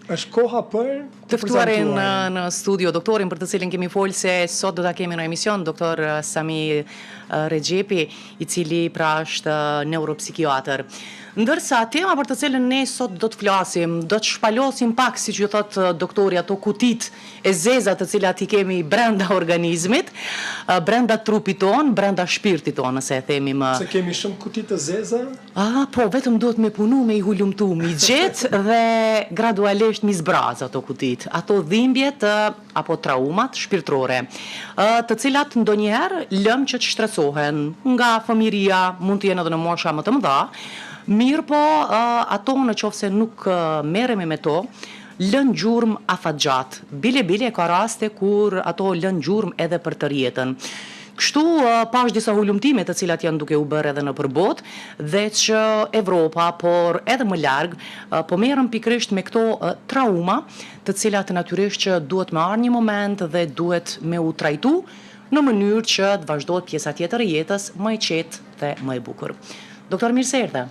Është koha për të ftuarin në studio doktorin për të cilin kemi folë se sot do ta kemi në emision doktor Sami Rexhepi, i cili pra është neuropsikiatër. Ndërsa tema për të cilën ne sot do të flasim, do të shpalosim pak, siç ju thot doktori, ato kutit e zeza të cilat i kemi brenda organizmit, brenda trupit ton, brenda shpirtit ton, nëse e themi më. Se kemi shumë kuti të zeza? Po, vetëm duhet me punu, me i hulumtu, mi gjetë dhe gradualisht mi zbraz ato kutit, ato dhimbjet apo traumat shpirtërore, të cilat ndonjëherë lëm që të shtresohen nga fëmiria, mund të jenë edhe në mosha më të mëdha. Mirë po, ato në qoftë se nuk merremi me to, lën gjurmë afatgjat. Bile ka raste kur ato lën gjurmë edhe për të rjetën. Kështu pash disa hulumtime të cilat janë duke u bërë edhe në përbot, dhe që Evropa, por edhe më larg, po merren pikërisht me këto trauma, të cilat natyrisht që duhet me arë një moment dhe duhet me u trajtu në mënyrë që të vazhdojt pjesa tjetër e jetës më e qetë dhe më e bukur. Doktor, mirë se erdhe.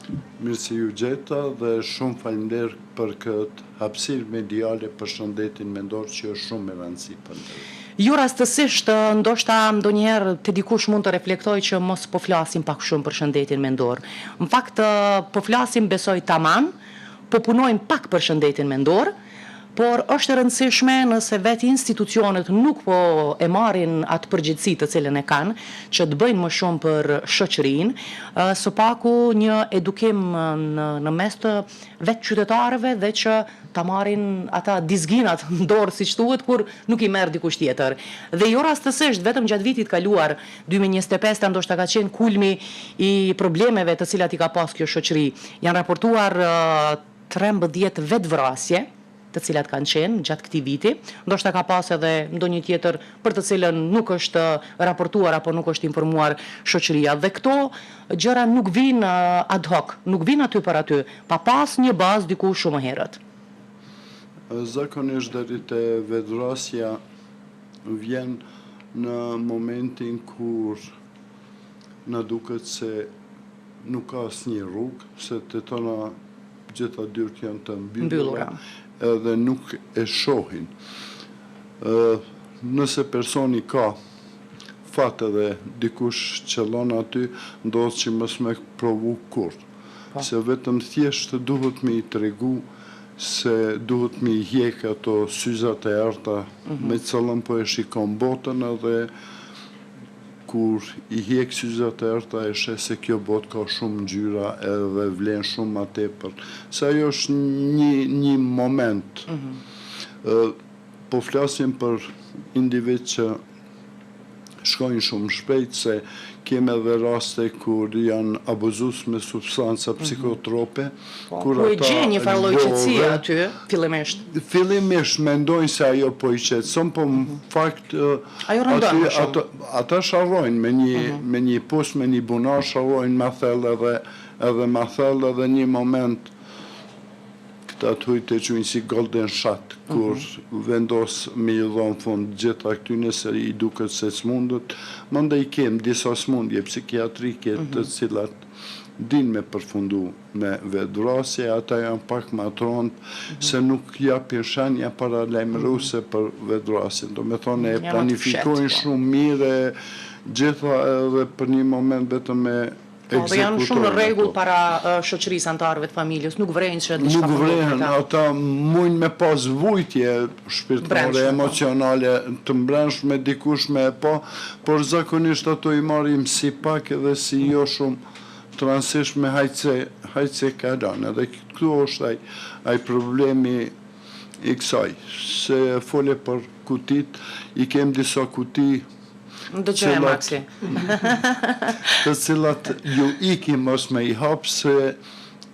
Mirë se ju gjeta dhe shumë faleminderit për këtë hapësirë mediale për shëndetin mendor që është shumë e rëndësishme për ne. Ju rastësisht, ndoshta ndonjëherë te dikush mund të reflektoj që mos po flasim pak shumë për shëndetin mendor. Në fakt, po flasim besoj tamam, po punojmë pak për shëndetin mendor, por është e rëndësishme nëse vetë institucionet nuk po e marrin atë përgjegjësi të cilën e kanë, që të bëjnë më shumë për shoqërinë, së paku një edukim në mes të vetë qytetarëve dhe që ta marrin ata dizginat në dorë, siç thuhet, kur nuk i merr dikush tjetër. Dhe jo rastësisht, vetëm gjatë vitit kaluar, 2025, ndoshta ka qenë kulmi i problemeve të cilat i ka pas kjo shoqëri. Janë raportuar 13 vetvrasje, të cilat kanë qenë gjatë këtij viti, ndoshta ka pas edhe ndonjë tjetër për të cilën nuk është raportuar apo nuk është informuar shoqëria. Dhe këto gjëra nuk vinë ad hoc, nuk vinë aty për aty, pa pas një bazë diku shumë herët. Zakonisht deri te vetvrasja vjen në momentin kur na duket se nuk ka asnjë rrugë, se të tona gjitha dyert janë të mbyllura. Edhe nuk e shohin. Nëse personi ka fat edhe dikush qëllon aty, ndodh që mos me provu kurrë. Se vetëm thjesht duhet me i tregu se duhet me i hjek ato syzat e errta me cëllën po e shikon botën, edhe kur i hjek syzat e errta e sheh se kjo botë ka shumë ngjyra edhe vlen shumë më tepër. Se ajo është një moment. Po flasim për individ që shkojnë shumë shpejt, se kemi edhe raste kur janë abuzues me substanca psikotrope. Ku e gjen një farë lloj qetësie aty, fillimisht. Fillimisht mendojnë se ajo po i qetëson, po në fakt ata sharrojnë me një pus, me një bunar, sharrojnë me thellë edhe një moment këta të hujtë e quajnë si golden shot, kur vendos me i dhonë fund gjitha këtyne se i duket se s'mundët, mandej kem disa smundje psikiatrike të cilat din me përfundu me vetvrasje, ata janë pak më atronë se nuk japin shenja paralajmëruese për vetvrasjen. Do me thonë e planifikojnë shumë mire gjitha edhe për një moment vetëm me ekzekutojnë. Dhe janë shumë në rregull para shoqërisë, antarëve të familjes, nuk vrejnë që diçka nuk vrejnë, ata mujnë me pas vujtje shpirtërore, emocionale të mbrëmshme dikush me por zakonisht ato i marrim si pak edhe si jo shumë transisht me hajtse kalon. Edhe këtu është ai problemi i kësaj. Se fole për kutit, i kem disa kuti Ndëgjoj Maksi. të cilat ju ikim mos me i hap, se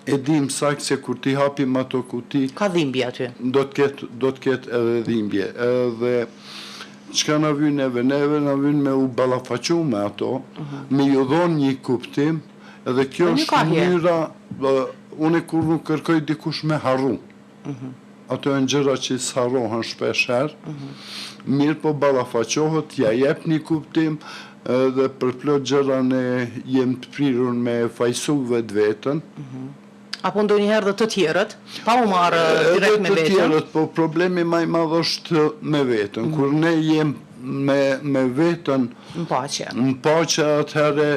e dim sakt se kur ti hapim ato kuti ka dhimbje aty. Do të ketë edhe dhimbje. Edhe çka na vjen neve na vjen me u ballafaqu me ato, me ju dhon një kuptim, edhe kjo është mënyra, unë kur nuk kërkoj dikush me harru. Ato janë gjëra që s'harrohen shpesh herë. Mirë po ballafaqohet, ja jep një kuptim, dhe për plot gjëra ne jem të prirur me fajsu vetveten, Apo ndonjëherë dhe të tjerët, pa u marrë direkt me Edhe të veten. tjerët, po problemi më i madh është me veten. Kur ne jem me veten Në paqe. në paqe, atëherë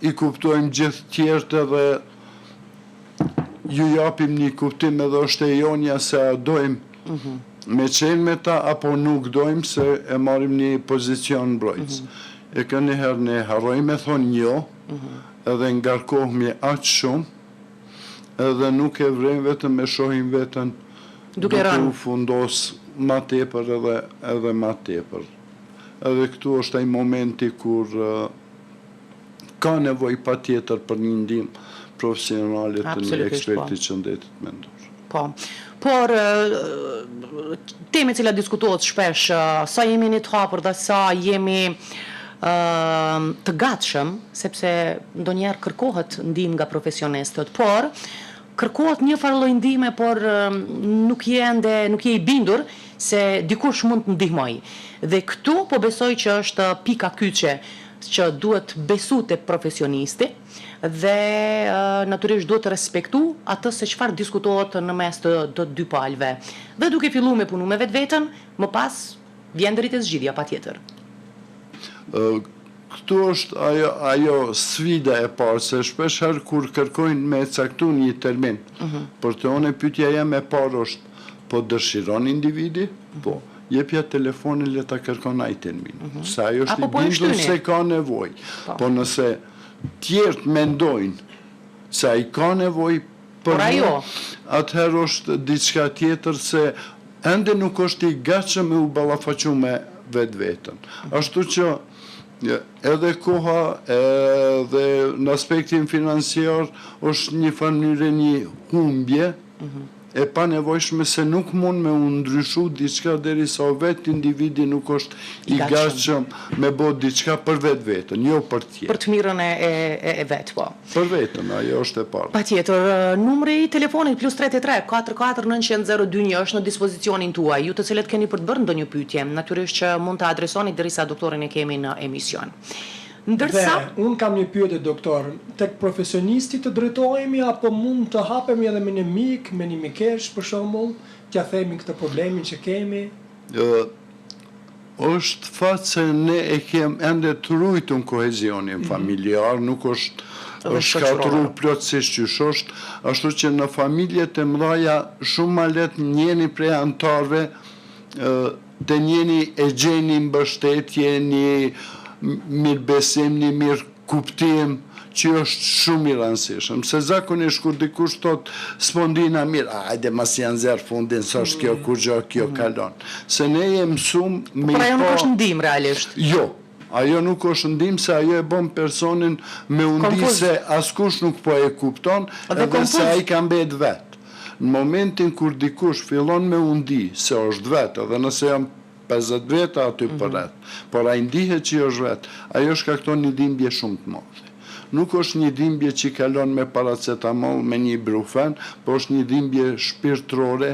i kuptojmë gjithë tjerët edhe ju japim një kuptim edhe është e jonja se a dojmë me qenë me ta apo nuk dojmë se e marim një pozicion mbrojtës. E ka njëherë ne harrojmë me thonë jo, edhe ngarkohemi aq shumë, edhe nuk e vrejmë vetëm me shohim veten Duke rënë. u fundos ma tepër edhe ma tepër. Edhe këtu është ai momenti kur ka nevojë patjetër për një ndihmë profesionale të një Absolutisht, eksperti po. qëndetit mendor. Po. Por teme cila diskutohet shpesh, sa jemi një të hapur dhe sa jemi të gatshëm, sepse ndonjëherë kërkohet ndihmë nga profesionistët, por kërkohet një farë lloj ndihme, por nuk je i bindur se dikush mund të ndihmoj. Dhe këtu po besoj që është pika kyçe që duhet besu te profesionisti dhe natyrisht duhet të respektu atë se çfarë diskutohet në mes të dy palëve. Dhe duke filluar me punu me vetveten, më pas vjen deri te zgjidhja patjetër. Këtu është ajo sfida e parë, se shpesh herë kur kërkojnë me caktu një termin, për të one pyetja jam e parë është, po dëshiron individi? Po. Jepja telefonin le ta kërkon ai termin. Se ajo është Apo i po e bindur shtyni. se ka nevojë. Po nëse tjerët mendojnë se ai ka nevojë për Por ajo? atëherë është diçka tjetër se ende nuk është i gatshëm me u ballafaqu me vetveten. Ashtu që edhe koha edhe në aspektin financiar është një mënyrë një humbje e pa nevojshme se nuk mund me u ndryshu diçka derisa vetë individi nuk është i gatshëm me bë diçka për vetveten, jo për tjerë. Për të mirën e vet, po. Për vetën, ajo është e parë. Patjetër, numri i telefonit +33 44 900 021 është në dispozicionin tuaj, ju të cilët keni për të bërë ndonjë pyetje, natyrisht që mund të adresoni derisa doktorin e kemi në emision. Ndërsa, Dhe unë kam një pyetje doktor, tek profesionisti të drejtohemi apo mund të hapemi edhe me një mik, me një mikesh për shembull, t'ja themi këtë problemin që kemi? Është fat se ne e kem ende të rujtun kohezionin familjar, nuk është shkatru plotësisht qysh është, ashtu që në familjet e mëdhaja shumë ma let njeni prej antarve të njeni e gjeni mbështetje, një mirëbesim, një mirë kuptim, që është shumë i rëndësishëm. Se zakonisht kur dikush thot spondina mirë, hajde mas janë zerë fundin, sa është kjo kur gjo, kjo kalon. Se ne jem mësum me por ajo nuk është ndihmë realisht. Jo, ajo nuk është ndihmë se ajo e bën personin me undi se askush nuk po e kupton edhe se ai ka mbet vetë. Në momentin kur dikush fillon me undi se është vetë, edhe nëse jam 50 veta aty për rreth, por ai ndihet që është vetë, ajo shkakton një dhimbje shumë të madhe. Nuk është një dhimbje që kalon me paracetamol, me një brufen, por është një dhimbje shpirtërore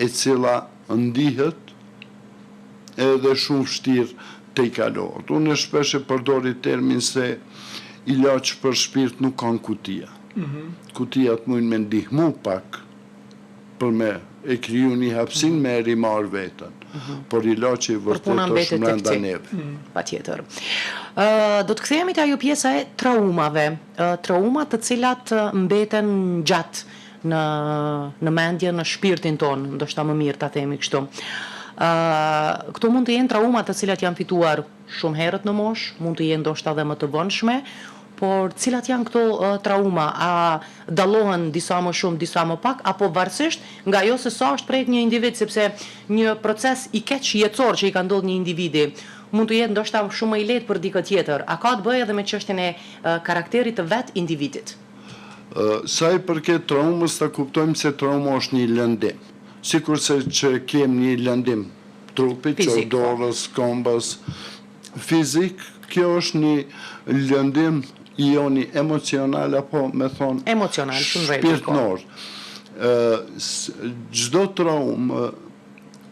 e cila ndihet edhe shumë vështirë të i kalohet. Unë shpesh e përdori termin se ilaç për shpirt nuk kanë kutia. Kutijat mund me ndihmu pak për me e kriju një hapsin me e rimar vetën. Por ilaçi i vërtet është mbrenda neve. Patjetër. Do të kthehemi te ajo pjesa e traumave, trauma të cilat mbeten gjatë në mendje, në shpirtin ton, ndoshta më mirë ta themi kështu. Këto mund të jenë trauma të cilat janë fituar shumë herët në moshë, mund të jenë ndoshta edhe më të vonshme, por cilat janë këto trauma, a dallohen disa më shumë, disa më pak, apo varësisht nga ajo se sa është prek një individ, sepse një proces i keq jetësor që i ka ndodhur një individi, mund të jetë ndoshta shumë më i lehtë për dikë tjetër. A ka të bëjë edhe me çështjen e karakterit të vet individit? Sa i përket traumës, ta kuptojmë se trauma është një lëndim. Sikurse që kem një lëndim trupit, që dorës, këmbës, fizik, kjo është një lëndim i joni emocional apo me thonë emocional, shpirtnor. Çdo traumë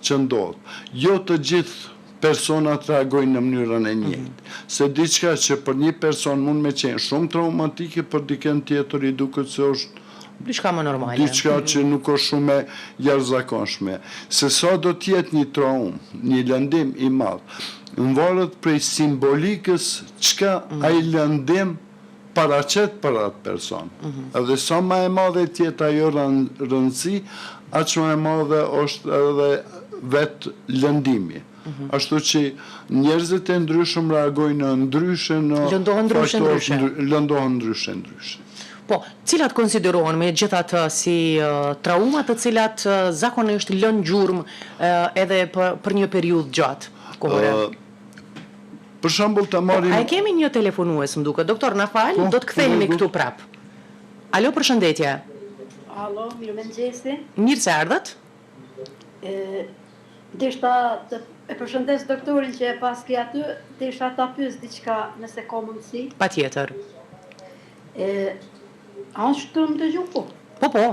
që ndodh, jo të gjithë personat reagojnë në mënyrën e njëjtë. Se diçka që për një person mund me qenë shumë traumatike, për dikën tjetër i duket se është diçka më normale. diçka që nuk është shumë e jashtëzakonshme. Se sa do t'jetë një traumë, një lëndim i madh, varet prej simbolikës çka ai lëndim paraqet për atë person. Edhe sa më e madhe tjetë ajo rëndësi, aq më e madhe është edhe vetë lëndimi. Ashtu që njerëzit e ndryshëm reagojnë ndryshe në lëndohen ndryshe. Po, cilat konsiderohen me gjitha të si traumat të cilat zakonisht lënë gjurmë edhe për një periudhë gjatë kohore? Për shembull të marrim... A e kemi një telefonues, më duket. Doktor, na fal, do të kthehemi këtu prap. Alo, përshëndetje. Alo, mirëmëngjesi. Mirë se ardhët. Deshta të e përshëndes doktorin që e paski aty, deshta ta pyes diçka nëse ka mundësi. Patjetër. A është të më të gjupo? Po.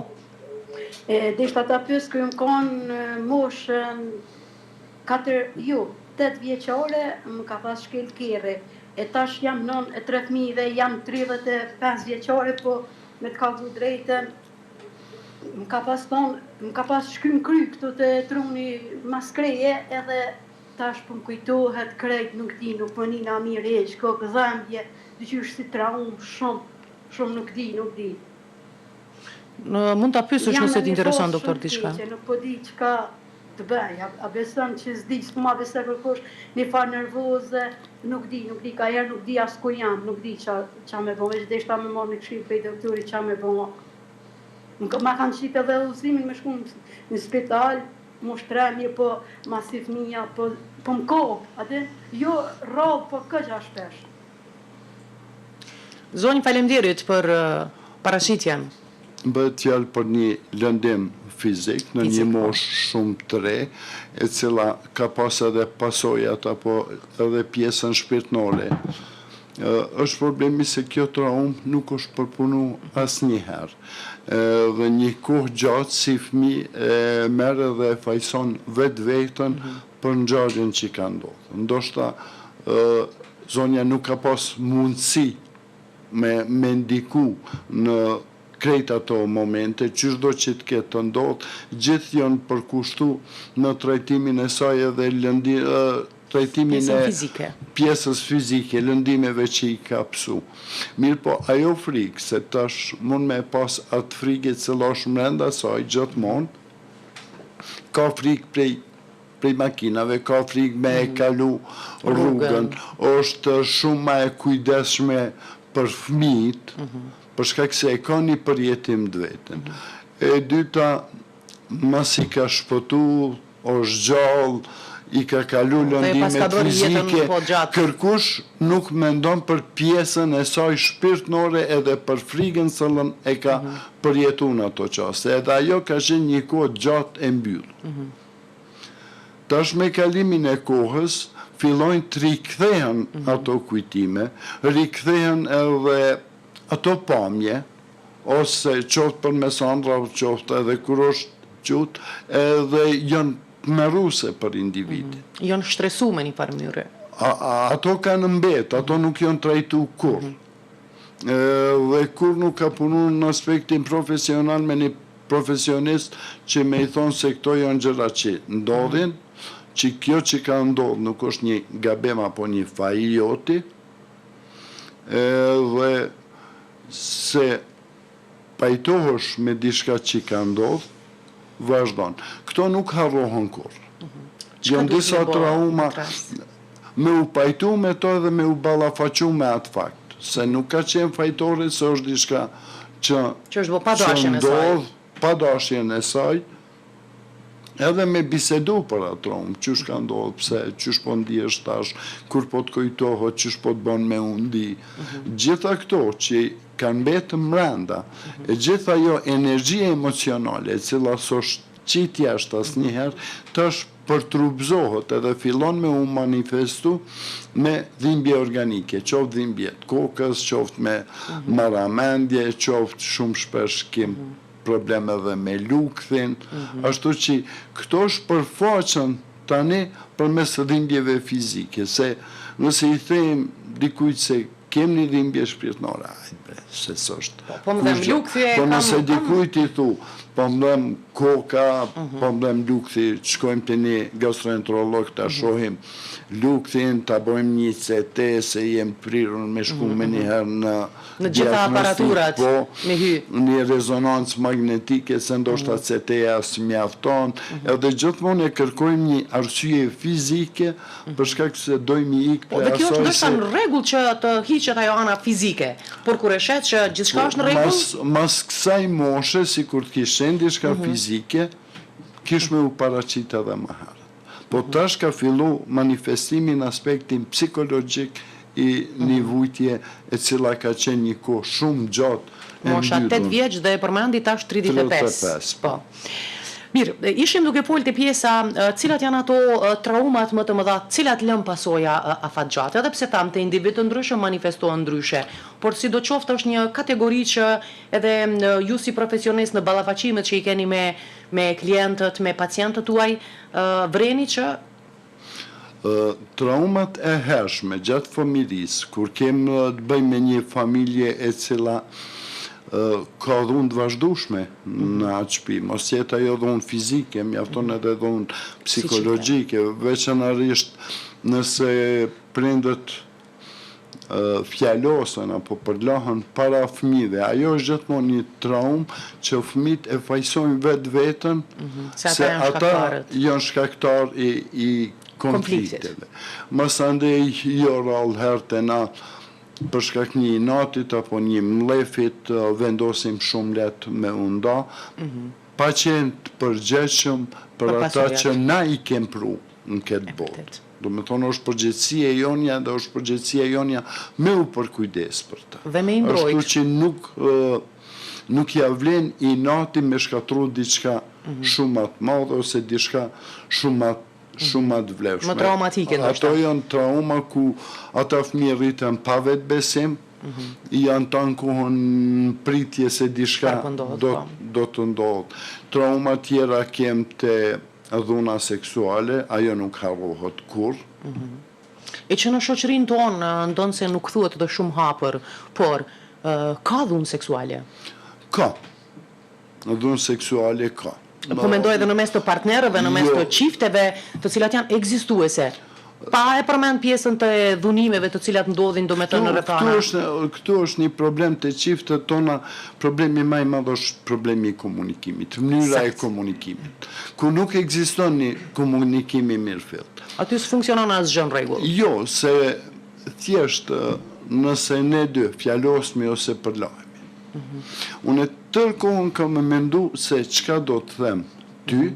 Deshta ta pyes kë më kanë moshën 8 vjeqare, më ka pas shkel kere. E tash jam nën e 3 fëmijë dhe jam 35 vjeqare, po me të kalzu drejten, më ka pas shkym kry këtu të truni maskreje, edhe tash po më kujtohet krejt, nuk di, nuk po nina mirë heq, ko këzambje, dyqysh si traumë, shumë nuk di. Mund të pyesësh nëse t'intereson, doktor, diçka. Nuk po di çka të bëj, a beson që s'di, s'ma bese kërkosh një farë nervoze, nuk di, ka herë nuk di as ku jam, nuk di qa me bo, veç deshta me marrë një këshill prej doktori qa me bo. Ma kanë qitë edhe udhëzimin me shku në spital, mu shtremje, po masi fëmija, po më kohë, atë, jo rrallë, po këgja shpesh. Zonjë, faleminderit për parashitjen. Bëhet fjalë për një lëndim fizik në një moshë shumë të re, e cila ka pas edhe pasojat apo edhe pjesën shpirtnore. Është problemi se kjo traumë nuk është përpunu asnjëherë. Dhe një kohë gjatë si fëmijë merr dhe fajson vetën për ngjarjen që ka ndodhur. Ndoshta zonja nuk ka pas mundësi me ndiku në krejt ato momente, çdo që të ketë të ndodhë, gjithë janë përkushtu në trajtimin e saj edhe trajtimin e pjesës fizike, lëndimeve që i ka pësu. Mirë po, ajo frikë, se tash mund me pas atë frikë që është mrenda saj gjithmonë, ka frikë prej makinave, ka frikë me e kalu rrugën, është shumë ma e kujdesshme për fëmijët, për shkak se e ka një përjetim të vetën. E dyta, mas i ka shpëtu, është gjallë, i ka kalu lëndimet fizike, kërkush nuk mendon për pjesën e saj shpirtnore edhe për frikën se e ka përjetu në ato qaste. Edhe ajo ka qenë një kohë gjatë e mbyllë. Tash me kalimin e kohës, fillojnë të rikthehen ato kujtime, rikthehen edhe ato pamje, ose qoftë për mesandra, qoftë edhe kur është gjutë, edhe janë tmerruse për individin. Janë shtresuar në një farë mënyrë. Ato kanë mbet, ato nuk janë trajtu kur. Dhe kur nuk ka punu në aspektin profesional me një profesionist që me i thonë se këto janë gjëra që ndodhin, që kjo që ka ndodhë nuk është një gabim apo një faji joti, dhe se pajtohesh me diçka që ka ndodhë, vazhdon. Këto nuk harrohen kur. Janë disa trauma me u pajtu me to dhe me u ballafaqu me atë fakt. Se nuk ka qenë fajtore, se është diçka që ndodh pa dashjen e saj, edhe me bisedu për atë traumë, qysh ka ndodhë, pse, qysh po ndihesh tash, kur po të kujtohet, qysh po të bën me undi. Gjitha këto që kanë betë mrenda, e gjitha jo energjia emocionale, e cila s'është qitë jashtë asnjëherë, tash përtrupzohet edhe fillon me u manifestu me dhimbje organike, qoftë dhimbje të kokës, qoftë me marramendje, qoftë shumë shpesh kim probleme dhe me lukthin, ashtu që këto shpërfaqen tani përmes dhimbjeve fizike, se nëse I them dikujt se kem një dhimbje shpirtërore, se s'është. Po më dhem lukthje, po nëse dikujt I thu, po më dhem koka, po më dhem lukthi, shkojmë të një gastroenterolog të shohim lukthin, të bëjmë një CT, se jem prirur me shku me njëherë në gjitha aparaturat, me hy. Një rezonancë magnetike, se ndoshta CT-ja s'mjafton, edhe gjithmonë e kërkojmë një arsye fizike, për shkak se dojmë I ikë dhe kjo është ndoshta në rregull që të hiqet ajo ana fizike, por kur e shet që gjithçka është në rregull? Mas kësaj moshe, si kur të kishen diçka fizike, kish me u paraqit edhe më herët. Po tash ka fillu manifestimi në aspektin psikologjik I një vujtje e cila ka qenë një kohë shumë gjatë. Mosha 8 vjeç dhe e përmendi tash 35. Po. Mirë, ishim duke folë të pjesa cilat janë ato traumat më të mëdha, cilat lëm pasoja afatgjate, edhe pse tham të individ të ndryshëm manifestohen ndryshe, por sidoqoftë është një kategori që edhe ju si profesionist në ballafaqimet që I keni me klientët, me pacientët tuaj, vreni që traumat e hershme gjatë fëmirisë, kur kemë të bëjmë me një familje e cila ka dhunë të vazhdueshme në atë shtëpi, mos jetë ajo dhunë fizike, mjafton edhe dhunë psikologjike, veçanërisht nëse prindët fjalosen apo përlahen para fëmijëve. Ajo është gjithmonë një traumë që fëmijët e fajsojnë vetveten se ata janë shkaktar I konflikteve. Mësandej jo rallë herë na për shkak një inatit apo një mlefit vendosim shumë letë me unda, pa qenë të përgjegjshëm për ata që na I kem pru në këtë botë. Do me thonë është përgjegjësia jonja dhe është përgjegjësia jonja me u përkujdes për ta. Dhe me imbrojt. Ashtu që nuk ja vlen inati me shkatru diçka shumë atë madhe ose diçka shumë atë vlefshme. Më traumatike ndoshta. Ato janë trauma ku ata fëmijë rriten pa vetë besim, janë të ankohen pritje se diçka do të ndodhë. Trauma tjera kem të dhuna seksuale, ajo nuk harrohet kur. E që në shoqërinë tonë ndonë se nuk thuhet dhe shumë hapër, por ka dhunë seksuale? Ka. Dhunë seksuale ka. Po mendoj edhe në mes të partnerëve, në mes të çifteve, të cilat janë ekzistuese. Pa e përmend pjesën të dhunimeve të cilat ndodhin domethënë në rrethana. Këtu është një problem të çiftet tona, problemi më I madh është problemi I komunikimit, mënyra e komunikimit. Ku nuk ekziston një komunikim I mirëfillt. Aty s'funksionon asgjë në rregull. Jo, se thjesht nëse ne dy fjalosmi ose përlahemi. Unë tërkohën kam me mendu se çka do të them ty,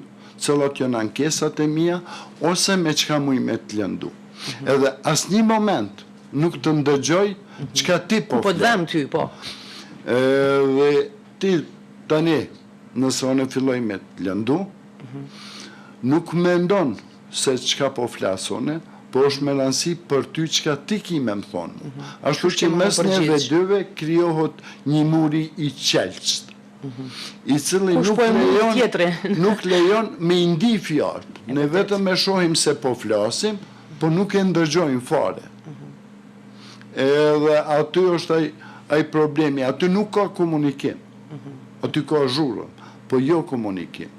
cilat janë ankesat e mia, ose me çka muj me të lëndu. Edhe asnjë moment nuk të ndëgjoj çka ti po të them ty, po. Dhe ti tani, nëse unë filloj me të lëndu, nuk mendon se çka po flasone, po është melansi për ty çka ti ki me më thonë. Ashtu që mes neve dyve krijohet një muri I qelçt, I cili nuk lejon me I ndi fjalët. Ne vetëm e shohim se po flasim, po nuk e ndëgjojmë fare. Edhe aty është ai problemi, aty nuk ka komunikim. Aty ka zhurëm, po jo komunikim.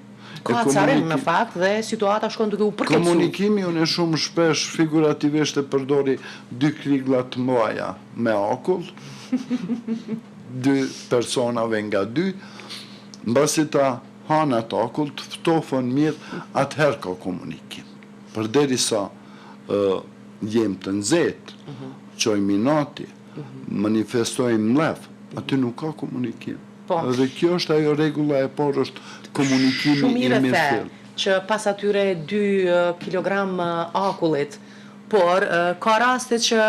Ka carim në fakt dhe situata shkon duke u përkeqësuar. Komunikimi unë shumë shpesh figurativisht e përdori 2 krigla të mëdha me akull, 2 personave nga 2, mbasi ta hanë atë akull të ftofën mirë, atëherë ka komunikim. Përderisa jem të nxehtë, çojmë inati, manifestojmë mlef, aty nuk ka komunikim. Dhe kjo është ajo rregulla e parë është komunikimi I mirëfillt. Që pas atyre 2 kilogram akullit, por ka raste që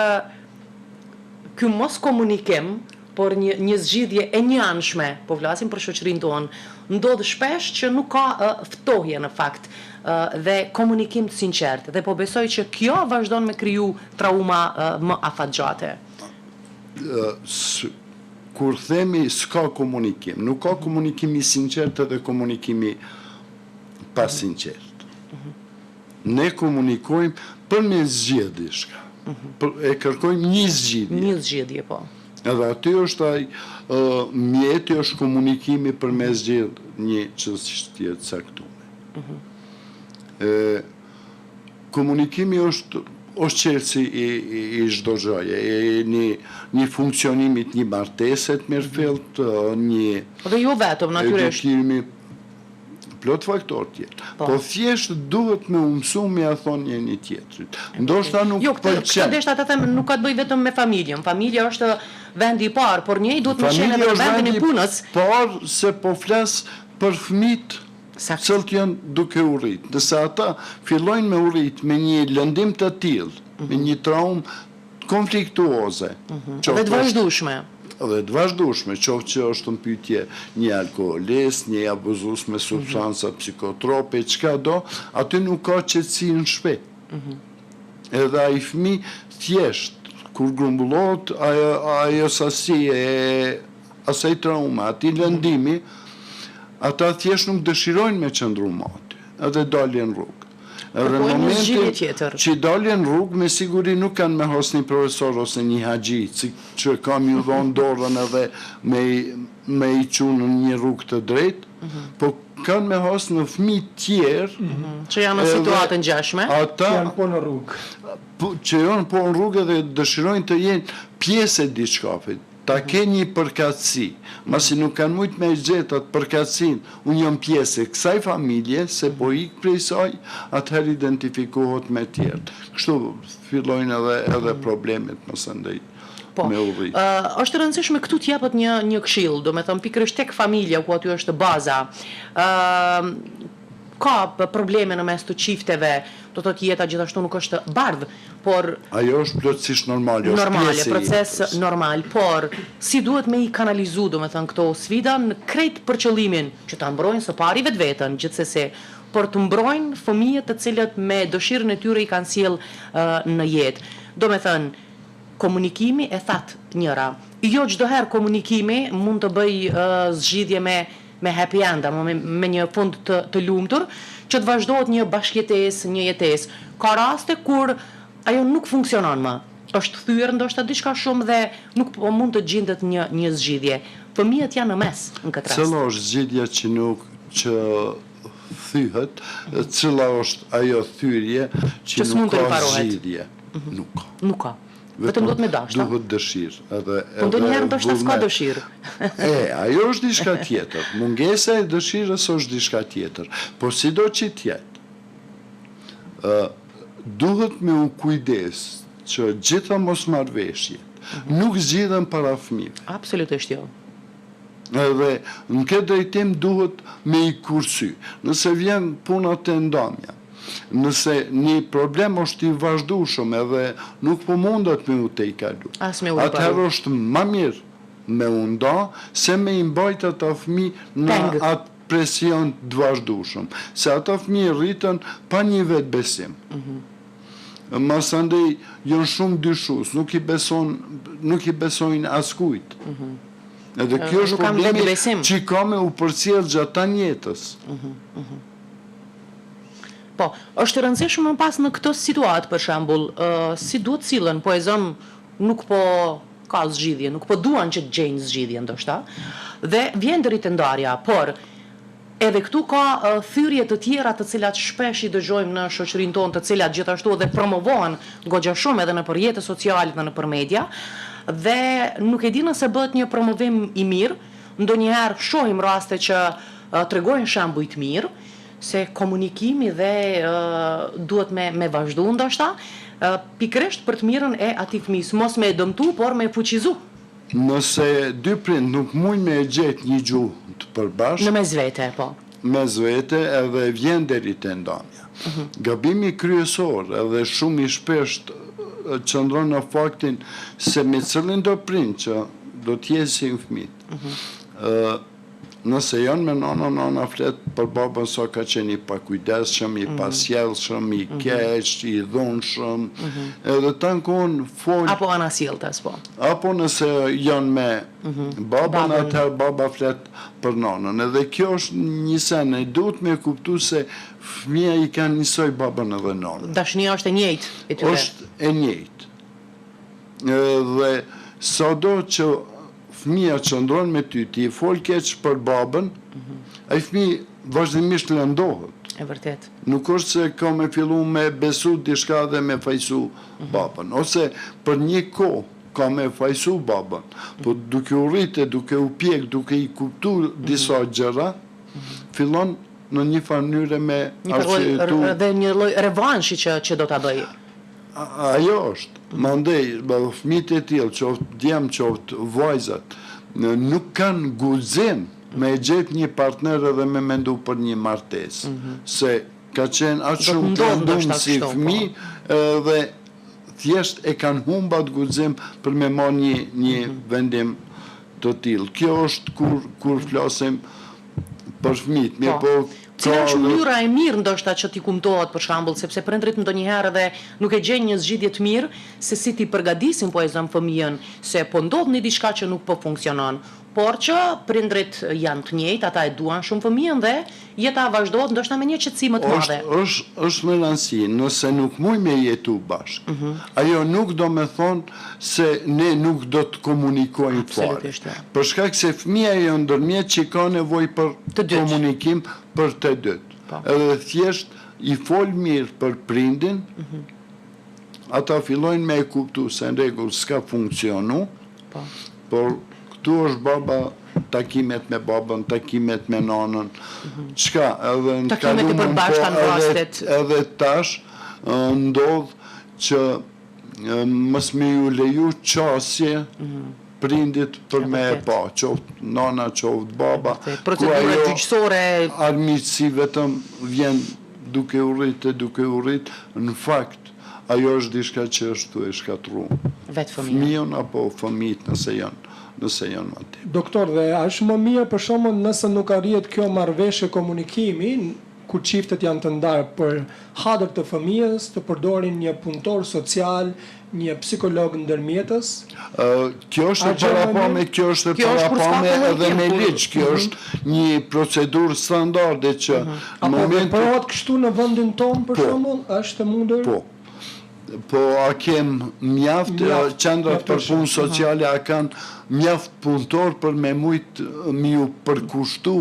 ky mos komunikim, por një zgjidhje e njanshme, po flasim për shoqërinë tonë, ndodh shpesh që nuk ka ftohje në fakt dhe komunikim të sinqert. Dhe po besoj që kjo vazhdon me kriju trauma më afatgjate. Kur themi s'ka komunikim, nuk ka komunikimi sinqert edhe komunikimi pa sinqert. Ne komunikojmë përmes zgjedhjeshka. E kërkojmë një zgjidhje. Një zgjidhje, po. Edhe aty është mjeti është komunikimi përmes një çështje të caktuar. Komunikimi është qelësi i çdo gjëje, një funksionimit një martese të mirëfillt, një Dhe jo vetëm, natyrisht. edukimi, plot faktor tjetër. Po thjesht duhet me mësu me ja thonë njëri tjetrit. Ndoshta nuk Jo, këtë deshta të them, nuk ka të bëj vetëm me familjen. Familja është vendi i parë, por njëri duhet më qenë edhe në vendin e punës. Por se po flas për fëmijët cilët janë duke u rrit. Nëse ata fillojnë me u rrit me një lëndim të tillë, me një traumë konfliktuoze, Dhe të vazhdueshme. Qoftë që është në pyetje një alkoholist, një abuzues me substanca psikotrope, çka do, aty nuk ka qetësi në shtëpi. Edhe ai fëmijë thjesht kur grumbullohet ajo sasi e asaj traume, atij lëndimi, ata thjesht nuk dëshirojnë me qëndru më aty, edhe dalin rrugë. Edhe në momentin që dalin rrugë, me siguri nuk kanë me hos një profesor ose një haxhi, që kam ju dhonë dorën edhe me i qunë në një rrugë të drejtë, po kanë me hos në fëmijë tjerë, që janë në situatë ngjashme, që janë po në rrugë. Që janë po në rrugë dhe dëshirojnë të jenë pjesë e diçkafit. Ta ke një përkatësi, masi nuk kanë mujt me gjetë atë përkatësin, unë jam pjesë e kësaj familje, se po ik prej saj, atëherë identifikohet me tjertë. Kështu fillojnë edhe problemet mësë ndaj me urrit. Është rëndësishme këtu t'japet një këshill, do me thëmë pikërisht tek familja, ku aty është baza. Ka probleme në mes të qifteve, do të jeta gjithashtu nuk është bardhë, por... Ajo është plotësisht normale, është normale, proces normal, por si duhet me i kanalizu, do me thënë këto sfida, në krejt për qëllimin që të mbrojnë së pari vetë vetën, gjithsesi, por të mbrojnë fëmijët të cilët me dëshirën e tyre i kanë sjell në jetë. Do me thënë, komunikimi e thatë njëra. Jo çdoherë komunikimi mund të bëj zgjidhje me happy end, me një fund të lumtur, që të vazhdohet një bashkëjetesë, një jetesë. Ka raste kur ajo nuk funksionon më. Është thyer ndoshta diçka shumë dhe nuk mund të gjendet një zgjidhje. Fëmijët janë në mes në këtë rast. Cila është zgjidhja që thyhet, cila është ajo thyrje që nuk ka zgjidhje? Nuk ka. Vetëm do të me dashta. Duhet dëshirë. Po ndonjëherë ndoshta s'ka dëshirë. Ajo është diçka tjetër. Mungesa e dëshirës është diçka tjetër. Po sido që tjetë, duhet me u kujdes që gjitha mosmarrveshjet nuk zgjidhen para fëmijëve. Absolutisht jo. Edhe në këtë drejtim duhet me i kursy. Nëse vjen puna të ndamja, nëse një problem është i vazhdueshëm edhe nuk po mundet me u të i kalu, atëherë është ma mirë me u nda se me i mbajt ata fëmijë në atë presion të vazhdueshëm. Se ata fëmijë rritën pa një vetë besim. Masandej janë shumë dyshus, nuk i besojnë askujt. Edhe kjo është problemi që ka me u përcjell gjatë jetës. Po, është rëndësishme më pas në këtë situatë, për shembull, si duhet sillen, po e zon nuk po ka zgjidhje, nuk po duan që të gjejnë zgjidhje ndoshta, dhe vjen dritë-ndarja, por edhe këtu ka thyrje të tjera të cilat shpesh i dëgjojmë në shoqërinë tonë, të cilat gjithashtu edhe promovohen goxha shumë edhe në rrjetet sociale dhe në media, dhe nuk e di nëse bëhet një promovim i mirë, ndonjëherë shohim raste që tregojnë shembuj të mirë, se komunikimi dhe duhet me vazhdu ndoshta, pikërisht për të mirën e atij fëmijës, mos me dëmtu, por me fuqizu. Nëse dy prind nuk mund me gjetë një gjuhë të përbashkët, në mes vete, po. Mes vete edhe vjen deri te ndamja. Gabimi kryesor edhe shumë i shpesht qëndron në faktin se me cilin do prind që do t'jesin fëmijët, Nëse janë me nana flet për babën sa ka qenë i pakujdesshëm, i pasjellshëm, i keq, i dhunshëm, edhe tankon fol. Apo anasjelltas, po. Apo nëse janë me babën, atëherë baba flet për nanën. Edhe kjo është një sene, duhet me kuptu se fëmija i kanë njësoj babën edhe nanën. Dashnia është e njëjtë e tyre. Është e njëjtë. Dhe sado që fëmija që ndronë me ty, ti i fol keq për babën, ai fëmijë vazhdimisht lëndohet. E vërtet. Nuk është se ka me fillu me besu diçka dhe me fajsu babën, ose për një kohë ka me fajsu babën, po duke u rritë, duke u pjek, duke i kuptu disa gjëra, fillon në një mënyrë me arsyetu. Dhe një lloj revanshi që do ta bëj. Ajo është, mandej, fëmijët e tillë, qoftë djem, qoftë vajzat, nuk kanë guxim me gjetë një partner edhe me mendu për një martesë, se ka qenë atë shumë të ndumë si fëmijë dhe thjesht e kanë humbat guxim për me marrë një vendim të tillë. Kjo është kur flasim për fëmijët, mirë po. Cila është mënyra e mirë ndoshta që t'i kumtohet për shembull, sepse prindrit ndonjëherë edhe nuk e gjejnë një zgjidhje të mirë se si ti përgatisin po e zëm fëmijën, se po ndodh një diçka që nuk po funksionon, por që prindrit janë të njëjtë, ata e duan shumë fëmijën dhe jeta vazhdohet ndoshta me një qetësi më të madhe. Është me rëndësi, nëse nuk muj me jetu bashkë, ajo nuk do me thonë se ne nuk do të komunikojmë fare. Për shkak se fëmija jo ndërmjet që ka nevojë për komunikim për të dytë. Edhe thjesht i fol mirë për prindin, ata fillojnë me e kuptu se në rregull s'ka funksionu, por këtu është baba, takimet me babën, takimet me nanën, çka edhe në kalumin po edhe tash ndodh që mos me ju leju qasje prindit për me e pa, qoftë nana, qoftë baba. Procedura gjyqësore. Armiqësi vetëm vjen duke u rrit, në fakt, ajo është diçka që është e shkatru. Vetë fëmijën apo fëmijët nëse janë aty. Doktor, dhe është më mirë për shembull nëse nuk arrihet kjo marrëveshje komunikimi, kur çiftet janë të ndarë për hadër të fëmijës, të përdorin një punëtor social, një psikolog ndërmjetës. Kjo është parapame edhe me ligj, kjo është një procedurë standarde që apo veprohet kështu në vendin tonë për shembull, është e mundur? Po a kem mjaft qendrat për punë sociale, a kanë mjaft punëtor për me mujt mi u përkushtu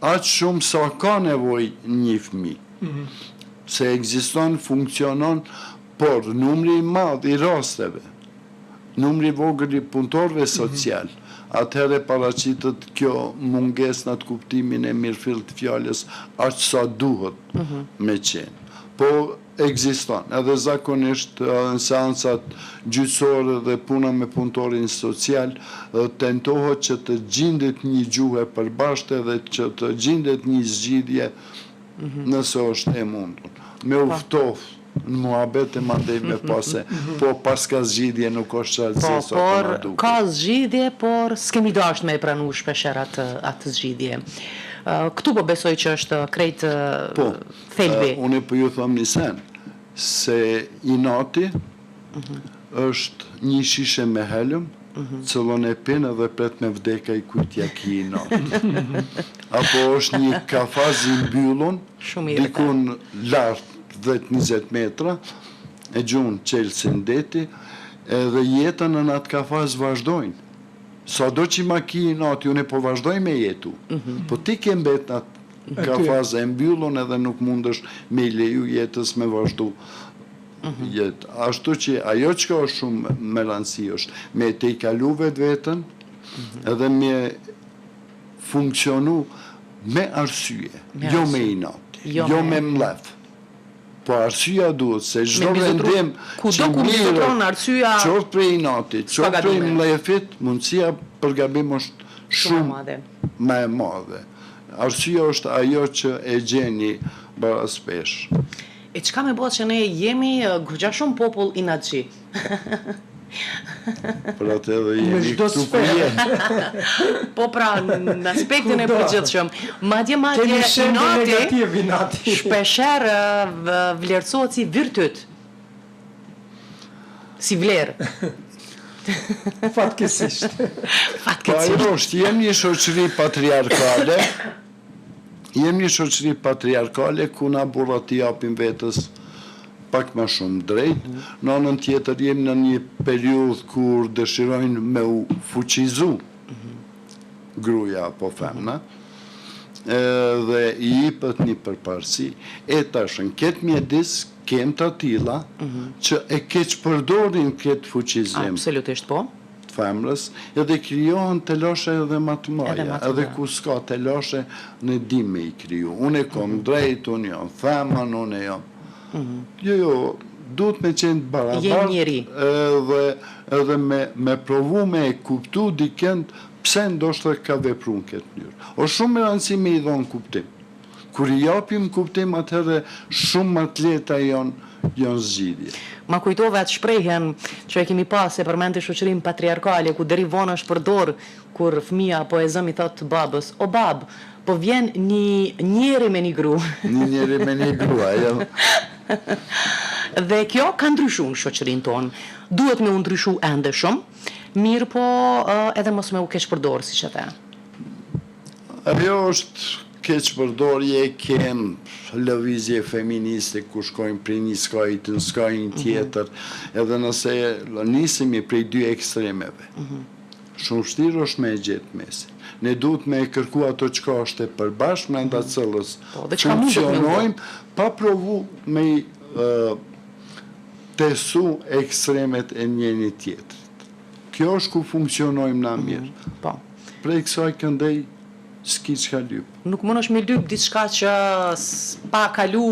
aq shumë sa ka nevojë një fëmijë. Se ekziston, funksionon, por numri i madh i rasteve, numri i vogël i punëtorëve social, atëherë paraqitet kjo mungesë në atë kuptimin e mirëfillt të fjalës aq sa duhet me qenë. Po ekziston, edhe zakonisht në seansat gjyqësore dhe puna me punëtorin social tentohet që të gjendet një gjuhë e përbashkët dhe që të gjendet një zgjidhje nëse është e mundur. Me uftof në muhabet e mandej me pase, po pas ka zgjidhje nuk është qartësi sa të na duket. Ka zgjidhje, por s'kemi dashur me e pranu shpesher atë zgjidhje. Këtu po besoj që është krejt thelbi. Unë po ju them një sen, se inati është një shishe me helm, cëllon e pinë dhe pret me vdeka i kujtja ki inati. Apo është një kafaz i mbyllun, dikun lartë 10-20 metra, e gjunë qelsin deti, edhe jetën në atë kafaz vazhdojnë. Sa do që ma ki inati, unë po vazhdoj me jetu, po ti ke mbet në atë kafaz e mbyllun edhe nuk mundësh me leju jetës me vazhdu jetë. Ashtu që ajo që ka është shumë me rëndësi është me te i kalu vetën edhe me funksionu me arsye, jo me inati, jo me mlef. Po arsyeja duhet, se çdo vendim që mirë, qoftë prej inatit, qoftë prej mlefit, mundësia për gabim është shumë më e madhe. Arsyeja është ajo që e gjeni barazpesh. E çka me bëhet që ne jemi goxha shumë popull inatçi. Për atë edhe Në jemi çdo këtu ku sferë. jemi. Po pra, në aspektin e Kudo. përgjithshëm. Madje Kemi shembull inati negativ inati. shpesher vlerësohet si virtyt. Si vlerë. Fatkeqësisht. Po ajo është, jemi një shoqëri patriarkale, ku na burrat i japim vetës pak më shumë drejt, në anën tjetër jemi në një periudhë kur dëshirojnë me u fuqizu gruaja apo femna, dhe i jepet një përparësi. E tash në këtë mjedis kem të tilla që e keq përdorin këtë fuqizim Absolutisht po. të femrës, edhe krijohen telashe edhe më të mëdha, edhe ku s'ka telashe në dim me i kriju. Unë e kom drejt, unë jam femën, unë jam. Jo, duhet me qenë Jem njeri. edhe me provu me e kuptu dikend pse ndoshta ka vepru në këtë mënyrë. O shumë e rëndësi me i dhonë kuptim. Kur i japim kuptim, atëherë shumë më të lehta janë zgjidhje. Ma kujtove atë shprehjen që e kemi pas e përmend të shoqërinë patriarkale, ku deri vonë është përdor kur fëmia apo e zëm i thot babës, o bab, po vjen një njeri me një gru. Një njeri me një grua, jo. Dhe kjo ka ndryshuar në shoqërinë tonë. Duhet me u ndryshu ende shumë, mirë po edhe mos me u keq përdor, siç e the. Ajo është keq përdorje, kem lëvizje feministe ku shkojnë prej një skajit në skajin tjetër, edhe nëse nisemi prej dy ekstremeve. Shumë vështirë është me e gjetë mesin. Ne duhet me e kërku ato çka është e përbashkë brenda cëllës dhe çka mundet me funksionojmë, pa provu me tesu ekstremet e njëri tjetrit. Kjo është ku funksionojmë na mirë. Po. Prej kësaj këndej s'ki çka lyp. Nuk mund është me lyp diçka që pa kalu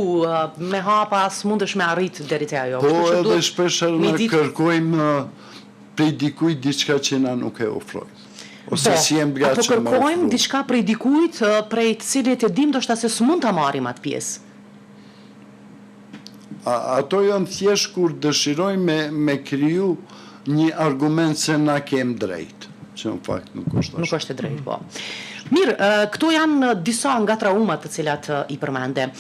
me hapa s'mundesh me arrit deri te ajo. Po Kështu që edhe duhet shpeshherë me na ditë- kërkojmë prej dikujt diçka që na nuk e ofrojnë. Ose Po, si jem gat apo që më kërkojmë ofrojnë. diçka prej dikujt prej të cilit e dim ndoshta se s'mund ta marrim atë pjesë. Ato janë thjesht kur dëshirojmë me kriju një argument se na kem drejt, që në fakt nuk është Nuk ashtu. është e drejtë, po. Mirë, këto janë disa nga traumat të cilat i përmende.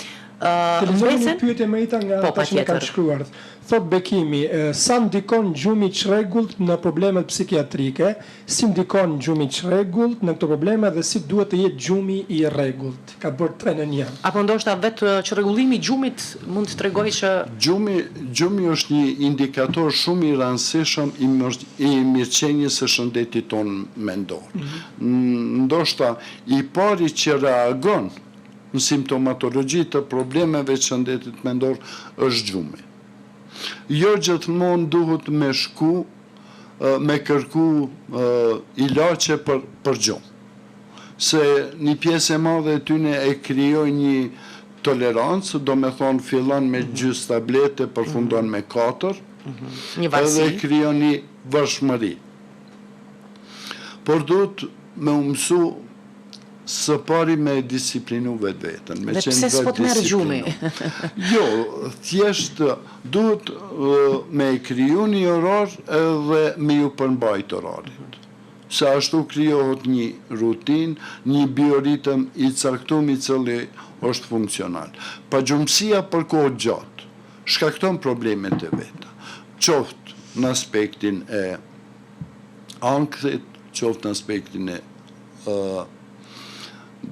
Të lexoj një Mbesen? pyetje Merita nga Po, ata që më kanë patjetër. shkruar. Thot Bekimi, sa ndikon gjumi i çrregullt në problemet psikiatrike, si ndikon gjumi i çrregullt në këto probleme dhe si duhet të jetë gjumi i rregullt? Ka bërë 3 në 1. Apo ndoshta vetë çrregullimi i gjumit mund të tregoj që Gjumi është një indikator shumë i rëndësishëm i mirëqenies së shëndetit tonë mendor. Ndoshta i pari që reagon në simptomatologji të problemeve të shëndetit mendor është gjumi. Jo gjithmonë duhet me shku, me kërku ilaçe për gjumë. Se një pjesë e madhe e tyne e krijoj një tolerancë, do me thonë fillon me gjys tablete, përfundon me 4, një edhe varësi. krijon një vëshmëri. Por duhet me u mësu së pari me disiplinu vetë vetën. Dhe pse s'po të merr gjumi? Jo, thjesht duhet me kriju një orar edhe me ju përmbajt orarit. Se ashtu krijohet një rutin, një bioritëm i caktuar i cili është funksional. Pagjumësia për kohë gjatë shkakton problemet e veta. Qoftë në aspektin e ankthit, qoftë në aspektin e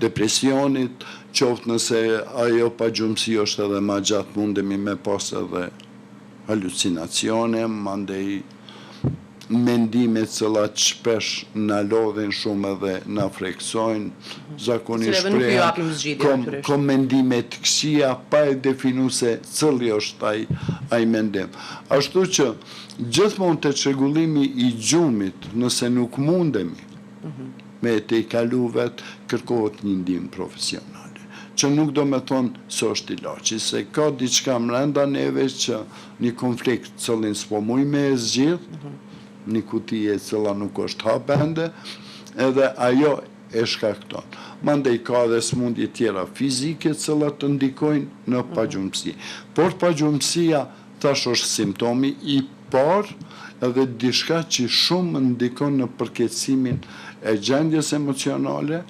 depresionit, qoftë nëse ajo pagjumësi është edhe ma gjatë mundemi me pas edhe halucinacione, mandej mendimet cilat shpesh na lodhin shumë edhe na freksojnë, zakonisht Cilave nuk ju japim zgjidhje, natyrisht. kom mendime të këqija pa e definu se cili është ai mendim. Ashtu që gjithmonë te çrregullimi i gjumit, nëse nuk mundemi me të i kalu vetë, kërkohet një ndihmë profesionale. Që nuk do me thonë së është ilaçi, se ka diçka mrenda neve që një konflikt cëllin s'po muj me e zgjidh, një kutije cëlla nuk është hapende, edhe ajo e shkakton. Mandej ka dhe smundje tjera fizike cëllat të ndikojnë në pagjumësi. Por pagjumësia tash është simptomi i parë edhe diçka që shumë ndikon në përkeqësimin e gjendjes emocionale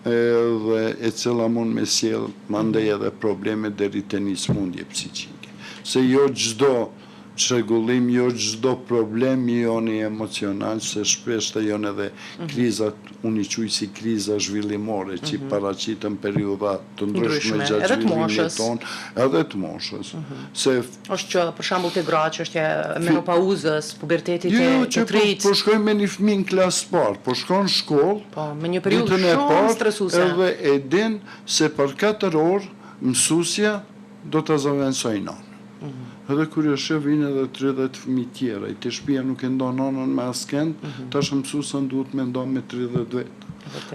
dhe e cila mund me sjell mandej edhe probleme deri te nismundje psiqike. Se jo çdo çrregullim, jo çdo problem joni emocional, se shpesh të janë edhe krizat, unë i quaj si kriza zhvillimore, që paraqiten periudha të ndryshme gjatë zhvillimit tonë, edhe të moshës. Se është që, për shembull, te gra që është e menopauzës, pubertetit që të trit. po shkojnë me një fëmijë në klasë parë, po shkon në shkollë, Po, me një periudhë ditën e shumë parë, stresuese. edhe e din se për 4 orë mësusja do të zavendësoj nanë. Edhe kur e shë vinë edhe 30 fëmijë tjera, i të shtëpia nuk e ndon nanën me askend, tash mësusën duhet me ndon me 30 vetë.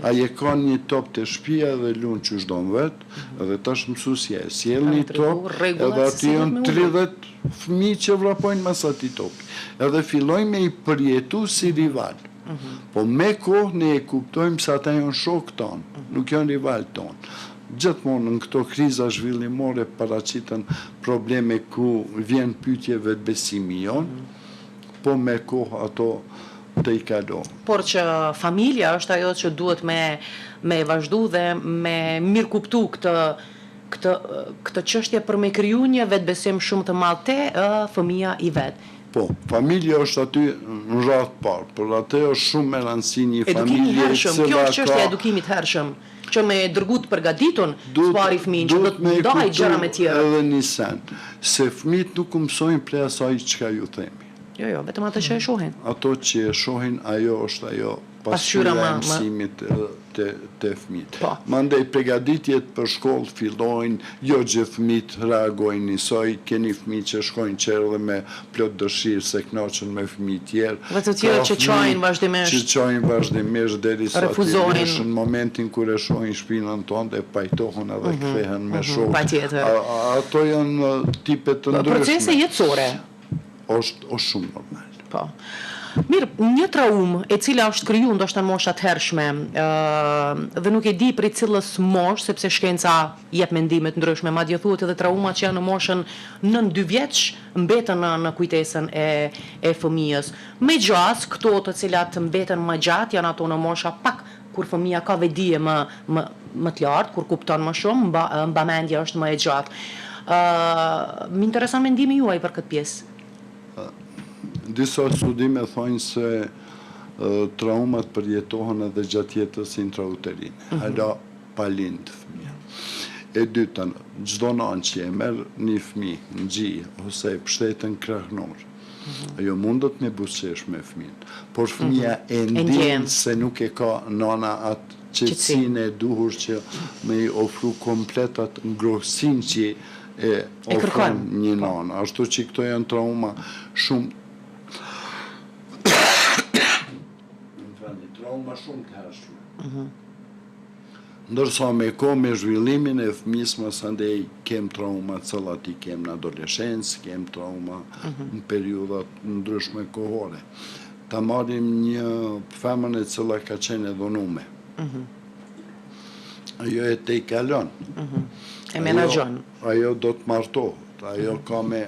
A je ka një top të shtëpia edhe lunë që shdon vetë, edhe tash mësusja e sjell një top, edhe aty janë 30 fëmijë që vrapojnë mas atij topi. Edhe fillojnë me i përjetu si rival. Po me kohë ne e kuptojmë se ata janë shok tonë, nuk janë rival tonë. Gjithmonë në këto kriza zhvillimore paraqiten probleme ku vjen pyetje vetbesimi jonë, po me kohë ato të i kalon. Por që familja është ajo që duhet me vazhdu dhe me mirë kuptu këtë çështje për me kriju një vetbesim shumë të madh te fëmia i vet. Po, familja është aty në radhë parë, por atë është shumë me rëndësi një Edukimi i familje hershëm, kjo është çështja e edukimit hershëm, që me dërgu të përgatitun spari fëmijën, që do të ndaj gjëra me tjera. Edhe një sen, se fëmijët nuk mësojnë prej asaj çka ju themi. Jo, vetëm ato që e shohin. Ato që e shohin, ajo është ajo pasqyra e mësimit të fëmijët. Po. Mandej përgatitjet për shkollë fillojnë, jo gjithë fëmijët reagojnë njësoj, keni fëmijë që shkojnë qerë dhe me plot dëshirë se kënaqen me fëmijë tjerë. Dhe të tjerë që çojnë vazhdimisht. Që çojnë vazhdimisht derisa refuzonin. Në momentin kur e shohin shpinën tonë dhe pajtohen edhe kthehen me shokë. Patjetër. Ato janë tipe të ndryshme. Procese jetësore. Është shumë normal. Po. Mirë, një traumë e cila është kriju ndoshta në moshat hershme dhe nuk e di për cilës mosh, sepse shkenca jep mendime të ndryshme, madje thuhet edhe traumat që janë në moshën 9-2 vjeç mbeten në kujtesën e fëmijës. Megjithas këto të cilat mbeten më gjatë janë ato në mosha pak kur fëmia ka vedije më të lartë, kur kupton më shumë, mbamendja është më e gjatë. Më intereson mendimi juaj për këtë pjesë. Disa studime thonë se traumat përjetohen edhe gjatë jetës intrauterine, hala pa lindë fëmija. E dytën, çdo nanë që e merr një fëmijë në gjie ose e pështetën krahnor, ajo mundet me buzëqesh me fëmijën, por fëmija e ndjen se nuk e ka nana atë qetësinë e duhur që me i ofru komplet atë ngrohtësinë që e ofron një nanë. Ashtu që këto janë trauma shumë shumë të hershme. Ndërsa me kohë me zhvillimin e fëmijës më andej kem trauma cilat i kem në adoleshencë, kem trauma në periudhat ndryshme kohore. Ta marrim një femën e cila ka qenë e dhunume. Ajo e te i kalon. E menaxhon. Ajo do të martohet, ajo ka me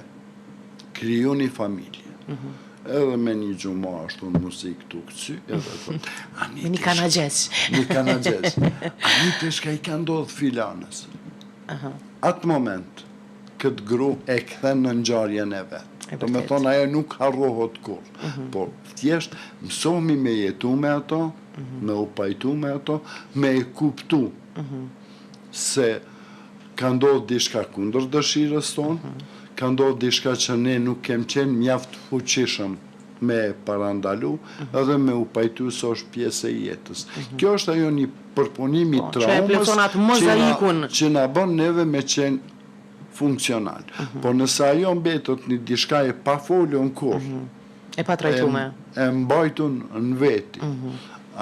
kriju një familje. Edhe me një gjuma ashtu në muzikë të këcy, edhe të me një kanagjes. Një kanagjes. Ani të shka i ka ndodhë filanës. Atë moment, këtë gru e këthen në ngjarjen e vetë. Do me thonë, ajo nuk harrohet kur. Por, thjesht, mësohemi me jetu me ato, me u pajtu me ato, me e kuptu se ka ndodhë dishka kundër dëshirës tonë, ka ndodhë dishka që ne nuk kem qenë mjaft fuqishëm me parandalu edhe me u pajtu së është pjesë e jetës. Kjo është ajo një përpunimi traumës që na bën neve me qenë funksional. Por nëse ajo mbetet një dishka e pa folën kur, e pa trajtume, e mbajtun në veti,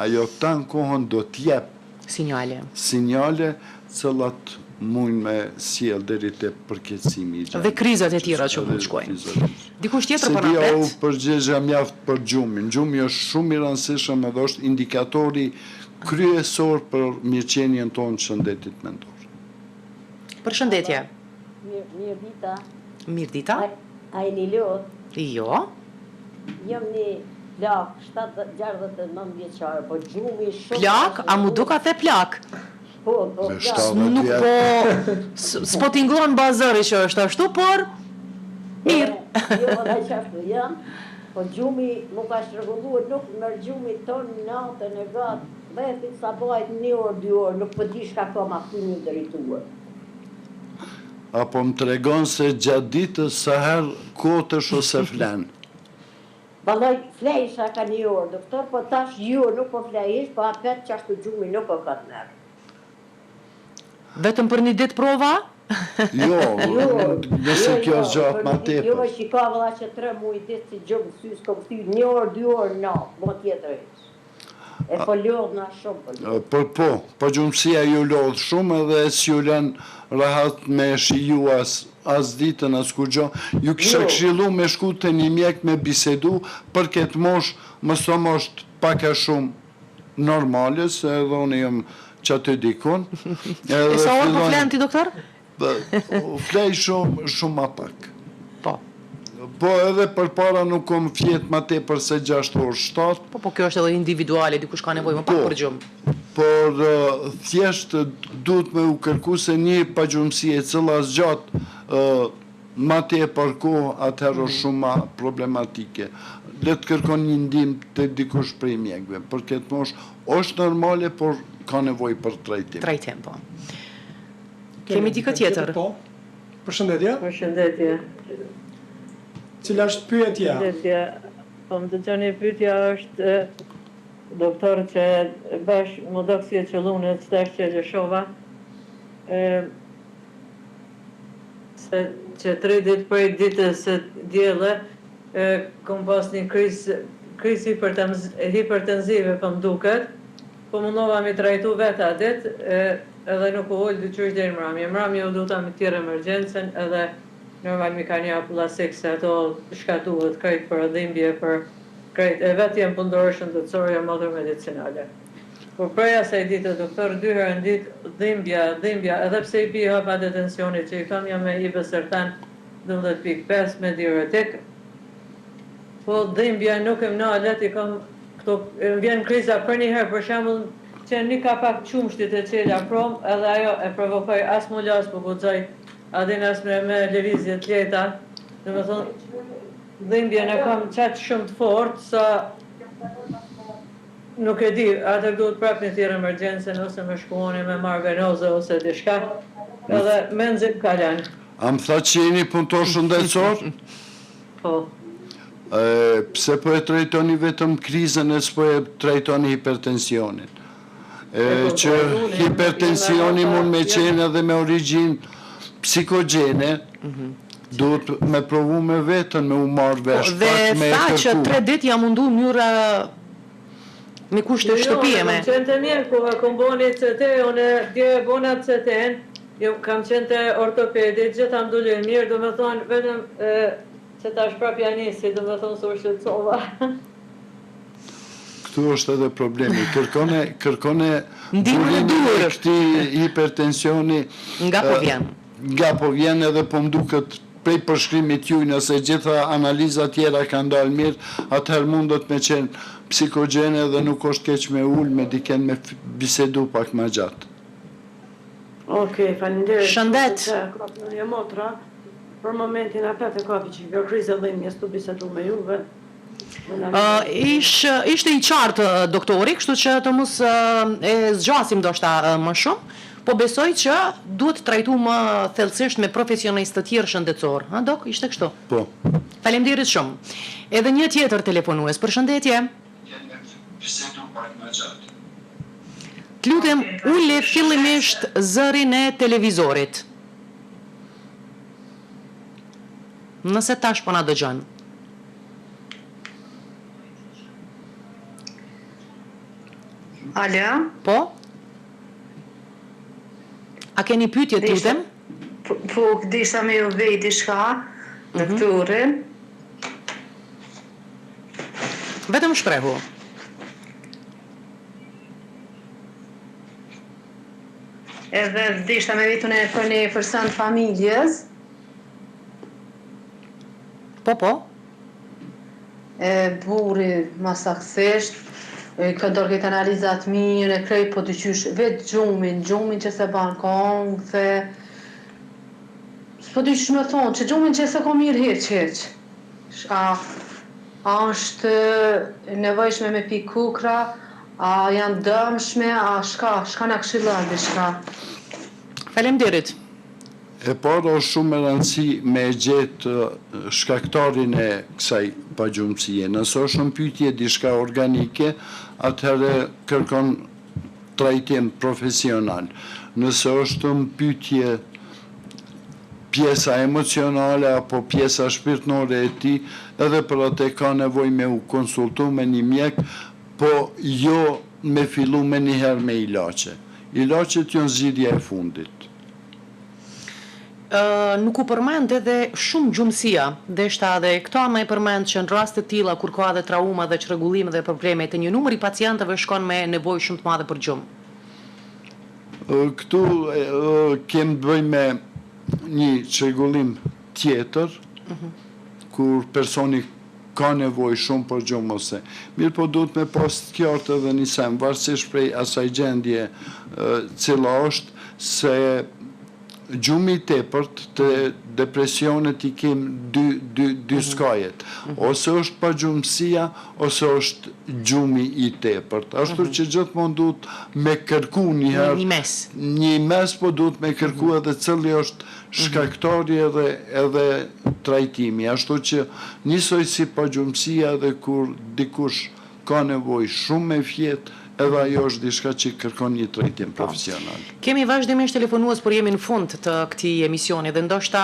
ajo ta në kohën do t'jep sinjale cëllat mund me sjell deri te përkeqësimi i gjendjes. Dhe krizat e tjera që mund shkojnë. Dikush tjetër për na pret? Se përgjigja mjaft për gjumin. Gjumi është shumë i rëndësishëm edhe është indikatori kryesor për mirëqenien tonë shëndetit mendor. Përshëndetje. Mirë dita. Mirë dita. A jeni lot? Jo. jam një plak 69 vjeçare, po gjumi shumë... Plak? A mu duka the plak? Po, Me plak. 70 Nuk vjet. po... S'po t'ingon bazari që është ashtu, por... Mirë. Jo, dhe që ashtu jam, po gjumi mu ka shregulluar, nuk mërë gjumi tonë natën e gatë, vetit sa bajt 1 orë, 2 orë, nuk po di shka ka ma këtu një drejtuar. Apo më tregon se gjatë ditës sa herë kotësh ose flen. Valoj, flejsha ka 1 orë, doktor, po tash ju nuk po flejish, po apet që ashtu gjumi nuk po ka të merë. Vetëm për një ditë prova? Jo, nëse kjo është gjatë ma Jo, tepër. që ka vëlla që 3 muaj ditë si gjumë sy, s'ko këthy 1 orë, 2 orë natë, mo tjetër heq. E po lodh na shumë po lodh. Po gjumësia ju lodh shumë edhe s'ju lën rahat me shiju as ditën, as kur gjo. Ju kisha Jo. këshillu me shku të një mjek me bisedu, për këtë mosh, mësom është pak e shumë normale, se edhe unë jam që aty dikun. E sa orë po flen ti, doktor? Flej shumë ma pak. Po. Po edhe për para nuk kom fjet ma tepër se 6 orë 7, Po kjo është edhe individuale, dikush ka nevojë më pak Po. për gjumë. por thjesht duhet me u kërku se një pagjumësi e cila zgjat ma tepër kohë, atëherë është shumë ma problematike. Le të kërkon një ndihmë të dikush prej mjekëve, për këtë mosh është normale, por ka nevojë për trajtim. Trajtim, po. Kemi dikë tjetër. Po. Përshëndetje. Përshëndetje. Cila është pyetja? Përshëndetje. Po më dëgjoni, pyetja është doktor që bash më do kësi e qëllunë të stash që gjëshova, se që 3 ditë për ditës së djele, kom pas një krizë hipertenzive për më duket, po mundova mi trajtu vetë a ditë, edhe nuk u ullë dyqysh dhe i mramje. Mramje u duta mi tjere emergjencen, edhe normal mi ka një apulasik se ato shka duhet krejt për dhimbje, për krejt, e vetë jem pëndorë shëndetësore, jam modër medicinale. Por preja se i ditë, doktor, 2 herë në ditë, dhimbja, edhe pse i pi hapa detensioni që i kam jam me ibesertan 12.5 me diuretik, po dhimbja nuk e mnalet, i kam këto, vjen kriza për një herë, për shembull, që një ka pak qumshtit e qela prom, edhe ajo e provokoj as mullas, po guxoj, adin as me lëvizje të lehta, dhe me thonë, dhimbjen e kam qatë shumë të fort, sa nuk e di, atër duhet prap një tjerë emergjencen, ose me shkuoni me marrë venoze, ose dishka, edhe menzim kalan. A më tha që jeni punëtor shëndetësor? Po. Pse po e trajtoni vetëm krizën e s'po e trajtoni hipertensionin? Që hipertensioni mund me qenë edhe me origjinë psikogjene, duhet me provu me vetën, me u marrë vesh, Dhe pak me e tha që kërku. 3 ditë jam mundu mënyra me kushte shtëpijeme. Jo, kam qenë të mirë, ku kam boni CT, unë dje e bona CT-n, kam qenë të ortopedit, gjithë am dullu mirë, do me thonë, vetëm që ta shprapja nisi, do me thonë së shqetësova. Këtu është edhe problemi. Kërkone Ndihmën e bulimin duhur. këtij hipertensioni. Nga po vjen. Nga po vjen edhe po mduket prej përshkrimit juaj, nëse gjitha analizat tjera kanë dalë mirë, atëherë mundet me qenë psikogjene dhe nuk është keq me ullë, me diken me bisedu pak më gjatë. Okej, faleminderit. Shëndet. Jo motra, për momentin apet e kapi që kjo krizë dhimbjes tu bisedu me juve. Ishte i qartë doktori, kështu që të mos e zgjasim ndoshta më shumë, po besoj që duhet trajtu më thellësisht me profesionistë të tjerë shëndetësor. Ha, dok, ishte kështu. Po. Faleminderit shumë. Edhe një tjetër telefonues, përshëndetje. T'lutem, ule fillimisht zërin e televizorit. Nëse tash po na dëgjon. Alo? Po? A keni pyetje, t'lutem? Po, disha me ju vej diçka, doktorin. Vetëm shprehu. Edhe disha me vetën e për një person të familjes. Po, po. burri masaksisht, këndor këtë analizat mirë, e krej po të qysh, vetë gjumin që se ban kongë, se... S'po të qysh me thonë, që gjumin që se ko mirë heq. A është nevojshme me pi kukra, a janë dëmshme, a shka na këshillon diçka. Faleminderit. E para është shumë e rëndësi me gjetë shkaktarin e kësaj pagjumësie. Nëse është në pyetje diçka organike, atëherë kërkon trajtim profesional. Nëse është në pyetje pjesa emocionale apo pjesa shpirtnore e tij, edhe për atë ka nevojë me u konsultu me një mjek, po jo me fillu me njëherë me ilaçe. Ilaçet janë zgjidhja e fundit. Nuk u përmend edhe shumë gjumësia, deshta edhe këta me përmend që në rast të tilla kur ka edhe trauma dhe çrregullime dhe probleme të një numër i pacientëve shkon me nevojë shumë të madhe për gjumë. Këtu kemi të bëjmë me një çrregullim tjetër, kur personi ka nevojë shumë për gjumë ose. Mirë po duhet me pas të qartë edhe një sem, varësisht prej asaj gjendje cila është, se gjumi i tepërt të depresionet i kemë dy skajet. Ose është pagjumësia, ose është gjumi i tepërt. Ashtu që gjithmonë duhet me kërku njëherë. Një mes. Një mes, po duhet me kërku edhe cili është shkaktari edhe trajtimi. Ashtu që njësoj si pagjumësia dhe kur dikush ka nevojë shumë me fjetë, edhe ajo është diçka që kërkon një trajtim profesional. Kemi vazhdimisht telefonues, por jemi në fund të këtij emisioni dhe ndoshta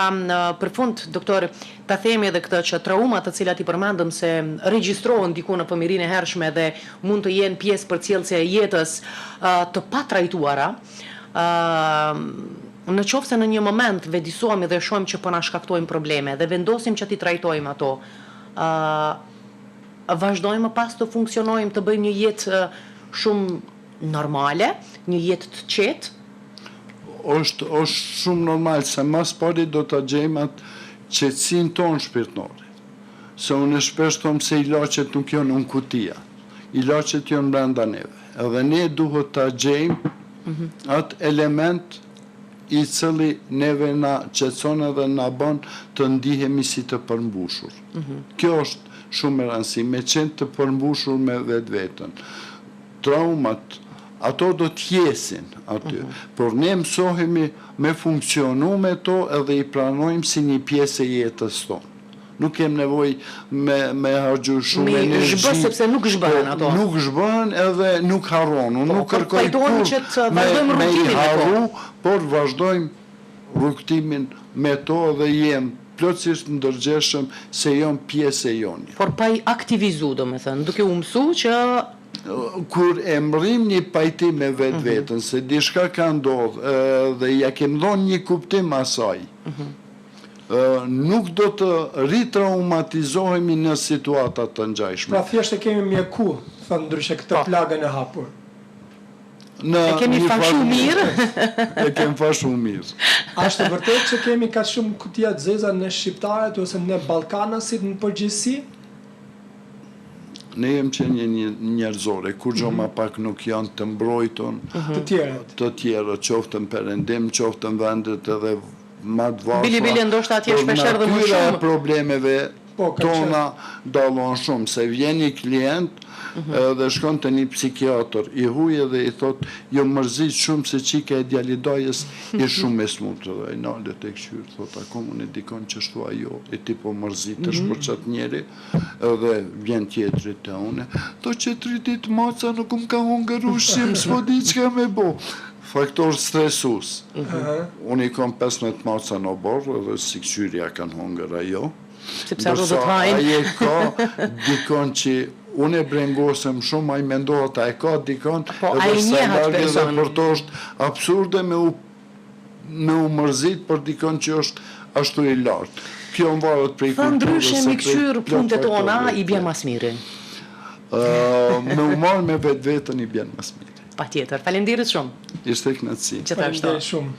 për fund, doktor, ta themi edhe këtë që traumat të cilat i përmendëm se regjistrohen diku në fëmijërinë e hershme dhe mund të jenë pjesë përcjellëse e jetës të patrajtuara. Në qoftë se në një moment vedisohemi dhe shohim që po na shkaktojnë probleme dhe vendosim që ti trajtojmë ato, vazhdojmë pas të funksionojmë, të bëjmë një jetë shumë normale, një jetë të qetë? është shumë normal, se mas pari do të gjejmë atë qetësinë tonë shpirtnore. Se unë shpesh thom se ilaçet nuk janë në kutia. Ilaçet janë brenda neve. Edhe ne duhet të gjejmë atë element i cili neve na qetëson edhe na bën të ndihemi si të përmbushur. Kjo është shumë e rëndësishme, me qenë të përmbushur me vetveten. Traumat, ato do t'jesin aty, por ne mësohemi me funksionu me to edhe i pranojmë si një pjesë e jetës tonë. Nuk kem nevojë me harxhu shumë energji. Me zhbë sepse nuk zhbëhen ato. Nuk zhbëhen edhe nuk harron. Nuk kërkoj me i harru, por vazhdojmë rrugtimin me to dhe jem plotësisht ndërgjeshëm se janë pjesë e jonja. Por pa i aktivizu, domethënë, duke u mësu që kur e mrim një pajtim me vetën, se diçka ka ndodhë dhe ja kem dhënë një kuptim asaj, nuk do të ritraumatizohemi në situata të ngjashme. Pra thjesht e kemi mjeku, thënë ndryshe këtë plagën e hapur. E kemi fashu mirë. E kemi fashu mirë. A është vërtet që kemi ka shumë kutia të zeza në shqiptarët ose në ballkanasit në përgjithësi? Ne jem që një njerëzore, kur gjo ma pak nuk janë të mbrojton të tjerët, qoftën perëndim, qoftën vendet edhe ma të varfra. Bili ndoshta atje shpesher dhe më shumë. Për problemeve tona dallon shumë, se vjen një klient dhe shkon të një psikiatër i huaj dhe i thot, jo mërzit shumë se qika e djalidajës i shumë e smutë. Dhe i nalë të këshyrë, thot, ako më në dikon që shtu ajo, e ti po mërzit është për qatë njeri, dhe vjen tjetërit të une, to që 3 ditë maca nuk më ka hongër ushqim, s'po di që ka me bo. Faktor stresus. Unë i kom 15 maca në borë, dhe si këshyrja kanë hongër ajo. Ndërsa aje ka dikon që unë e brengosem shumë, a i mendohet a e ka dikon, edhe sa largë dhe për to është absurde me u mërzit për dikon që është ashtu i lartë. Kjo më varet prej kulturës. Ndryshe mi këshyrë punët e tona i bjen mas miri. Me u marë me vetë vetën i bjen mas miri. Pa tjetër. Falenderit shumë. Ishte kënaqësi. Gjithashtu. Falenderit shumë.